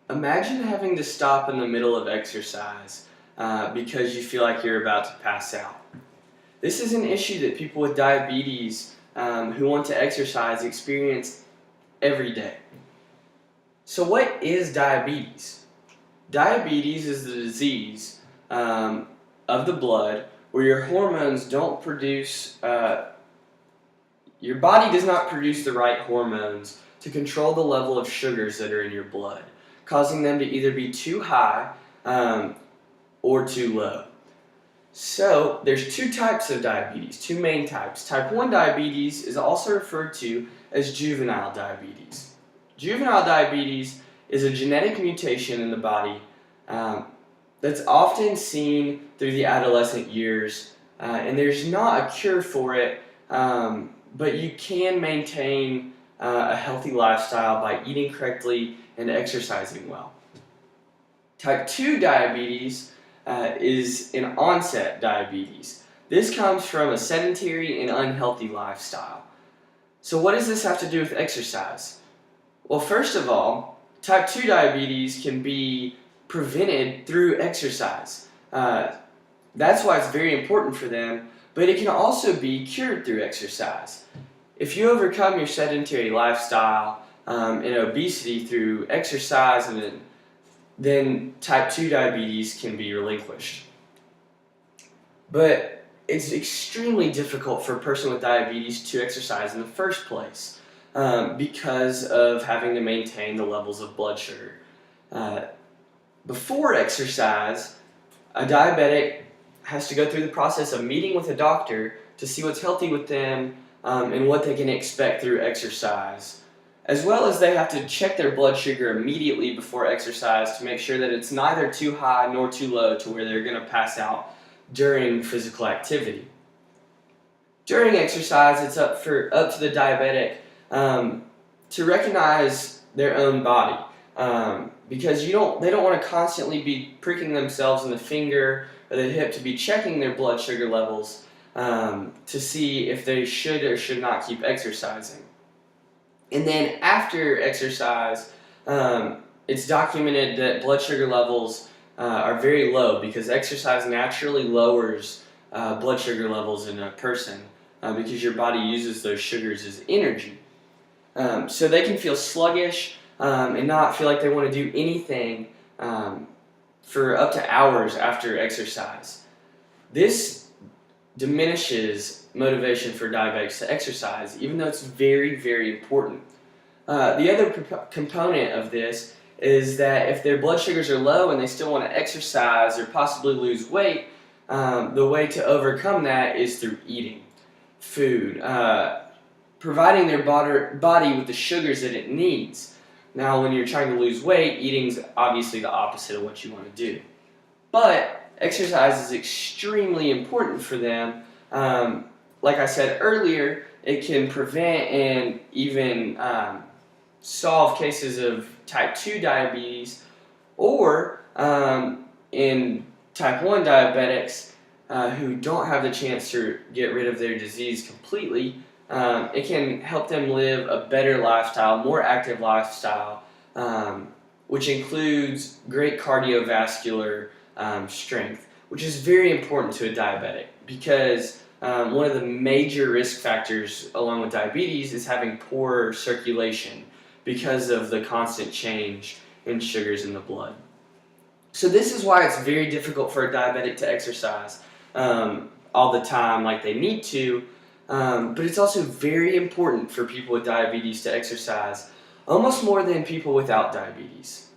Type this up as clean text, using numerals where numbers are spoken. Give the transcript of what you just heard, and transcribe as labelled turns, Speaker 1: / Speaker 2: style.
Speaker 1: Imagine having to stop in the middle of exercise because you feel like you're about to pass out. This is an issue that people with diabetes who want to exercise experience every day. So what is diabetes? Diabetes is the disease of the blood where your hormones don't produce, your body does not produce the right hormones to control the level of sugars that are in your blood, causing them to either be too high or too low. So there's two types of diabetes, two main types. Type 1 diabetes is also referred to as juvenile diabetes. Juvenile diabetes is a genetic mutation in the body that's often seen through the adolescent years, and there's not a cure for it, but you can maintain a healthy lifestyle by eating correctly and exercising well. Type 2 diabetes is an onset diabetes. This comes from a sedentary and unhealthy lifestyle. So what does this have to do with exercise? Well, first of all, type 2 diabetes can be prevented through exercise. That's why it's very important for them, but it can also be cured through exercise. If you overcome your sedentary lifestyle and obesity through exercise, then type 2 diabetes can be relinquished. But it's extremely difficult for a person with diabetes to exercise in the first place because of having to maintain the levels of blood sugar. Before exercise, a diabetic has to go through the process of meeting with a doctor to see what's healthy with them and what they can expect through exercise, as well as they have to check their blood sugar immediately before exercise to make sure that it's neither too high nor too low to where they're going to pass out during physical activity. During exercise, it's up to the diabetic to recognize their own body because they don't want to constantly be pricking themselves in the finger or the hip to be checking their blood sugar levels to see if they should or should not keep exercising. And then after exercise, it's documented that blood sugar levels are very low because exercise naturally lowers blood sugar levels in a person because your body uses those sugars as energy. So they can feel sluggish and not feel like they want to do anything for up to hours after exercise. This diminishes motivation for diabetics to exercise, even though it's very, very important. The other component of this is that if their blood sugars are low and they still want to exercise or possibly lose weight, the way to overcome that is through eating food, providing their body with the sugars that it needs. Now, when you're trying to lose weight, eating is obviously the opposite of what you want to do. But exercise is extremely important for them. Like I said earlier, it can prevent and even solve cases of type 2 diabetes, or in type 1 diabetics who don't have the chance to get rid of their disease completely, it can help them live a better lifestyle, more active lifestyle, which includes great cardiovascular strength, which is very important to a diabetic because one of the major risk factors along with diabetes is having poor circulation because of the constant change in sugars in the blood. So this is why it's very difficult for a diabetic to exercise all the time like they need to, but it's also very important for people with diabetes to exercise, almost more than people without diabetes.